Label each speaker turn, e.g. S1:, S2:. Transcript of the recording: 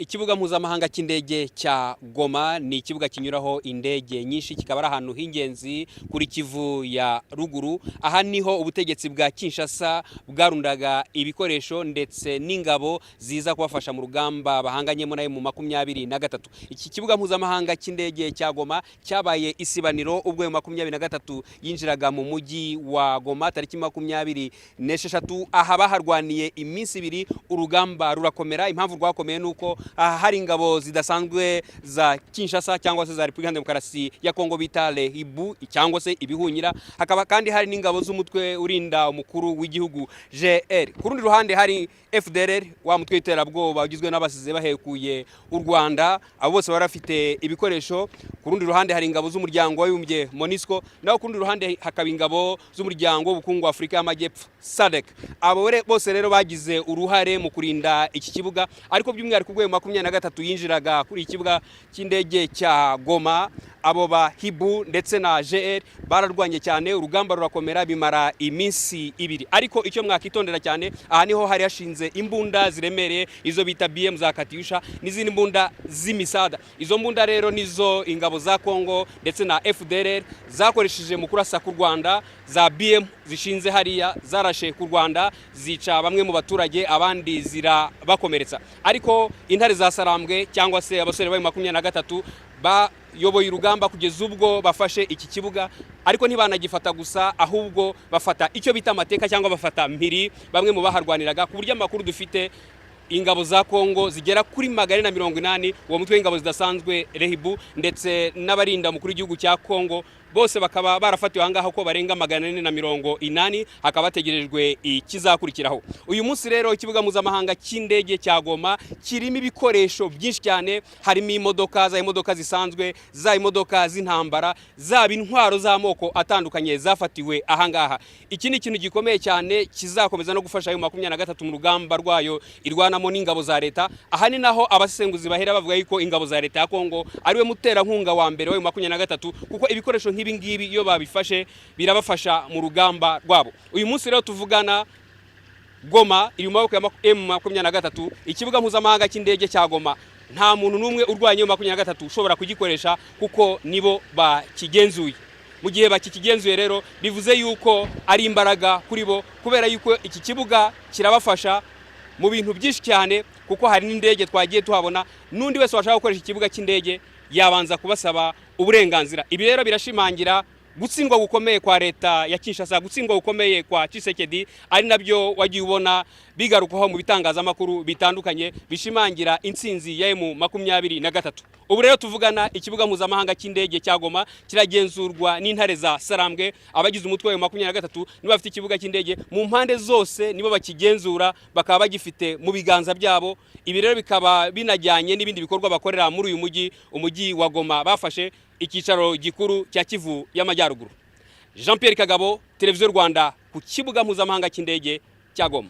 S1: Ikibuga mpuzamahanga cy'indege cya Goma ni ikibuga kinyuraho indege nyinshi, kikaba ari ahantu h'ingenzi kuri Kivu ya ruguru. Aha niho ubutegetsi bwa Kinshasa bwarundaga ibikoresho ndetse n'ingabo ziza kubafasha mu rugamba bahanganyemo nayo mu 23. Iki kibuga mpuzamahanga cy'indege cya Goma cyabaye isibaniro ubwo mu 23 yinjiraga mu mujyi wa Goma tariki 26. Aha baharwaniye iminsi 2, urugamba rurakomera. Impamvu rwakomeye nuko hari ingabo zidasanzwe za Kinshasa cyangwa se za Repubulika Demokarasi ya Kongo bita Lehibu cyangwa se ibihunyira. Hakaba kandi hari n'ingabo z'umutwe urinda umukuru w'igihugu GR. Ku rundi ruhande hari FDLR, wa mutwe w'iterabwoba ugizwe n'abasize bahekuye u Rwanda. Abo bose barafite ibikoresho. Ku rundi ruhande hari ingabo z'umuryango w'abibumbye MONUSCO, naho ku rundi ruhande hakaba ingabo z'umuryango w'ubukungu Afurika y'Amajyepfo SADC. Abo bose rero bagize uruhare mu kurinda iki kibuga, ariko by'umwihariko ubwo 23 yinjiraga kuri ikibuga cy'indege cya Goma. Abo ba Hibu ndetse na GR bararwanye cyane, urugamba rurakomera bimara iminsi 2. Ariko icyo mwakitondera cyane, aha niho hari hashinze imbunda ziremereye, izo bita BM za Katyusha n'izindi mbunda z'imisada. Izo mbunda rero nizo ingabo za Kongo ndetse na FDLR zakoresheje mu kurasa ku Rwanda. Za BM zishinze hariya zarashe ku Rwanda, zica bamwe mu baturage, abandi zirabakomeretsa. Ariko intare za Sarambwe cyangwa se abasore ba 23 bayoboye urugamba kugeza ubwo bafashe iki kibuga, ariko ntibanagifata gusa, ahubwo bafata icyo bita amateka cyangwa bafata mpiri bamwe mu baharwaniraga. Ku buryo amakuru dufite, ingabo za Kongo zigera kuri 480, uwo mutwe w'ingabo zidasanzwe Lehibu ndetse n'abarinda mukuru w'igihugu cya Kongo, bose bakaba barafatiwe ahangaha ko barenga 480. Hakaba bategerejwe ikizakurikiraho. Uyu munsi rero ikibuga mpuzamahanga cy'indege cya Goma kirimo ibikoresho byinshi cyane. Harimo imodoka, za imodoka zisanzwe, za imodoka z'intambara, zaba intwaro z'amoko atandukanye zafatiwe ahangaha. Iki ni ikintu gikomeye cyane kizakomeza no gufasha ayo 23 mu rugamba rwayo irwanamo n'ingabo za leta. Aha ni naho abasenguzi bahera bavuga yuko ingabo za leta ya Kongo ariwe muterankunga wa mbere wa 23, kuko ibikoresho nk'ibi ngibi iyo babifashe birabafasha mu rugamba rwabo. Uyu munsi rero tuvugana, Goma iri mu maboko ya M23. Ikibuga mpuzamahanga cy'indege cya Goma nta muntu n'umwe urwanye M23 ushobora kugikoresha, kuko nibo bakigenzuye. Mu gihe bakigenzuye rero bivuze yuko ari imbaraga kuri bo, kubera yuko iki kibuga kirabafasha mu bintu byinshi cyane, kuko hari n'indege twagiye tuhabona. N'undi wese washaka gukoresha ikibuga cy'indege yabanza kubasaba uburenganzira. Ibi rero birashimangira gutsindwa gukomeye kwa leta ya Kinshasa, gutsindwa gukomeye kwa Tshisekedi, ari nabyo wagiye ubona bigarukaho mu bitangazamakuru bitandukanye bishimangira intsinzi ya M23. Ubu rero tuvugana, ikibuga mpuzamahanga cy'indege cya Goma kiragenzurwa n'intare za Sarambwe. Abagize umutwe wa 23 nibo bafite ikibuga cy'indege mu mpande zose, nibo bakigenzura, bakaba bagifite mu biganza byabo. Ibi rero bikaba binajyanye n'ibindi bikorwa bakorera muri uyu umujyi wa Goma. Bafashe icyicaro gikuru cya Kivu y'Amajyaruguru. Jean Pierre Kagabo, Televiziyo Rwanda, ku kibuga mpuzamahanga cy'indege cya Goma.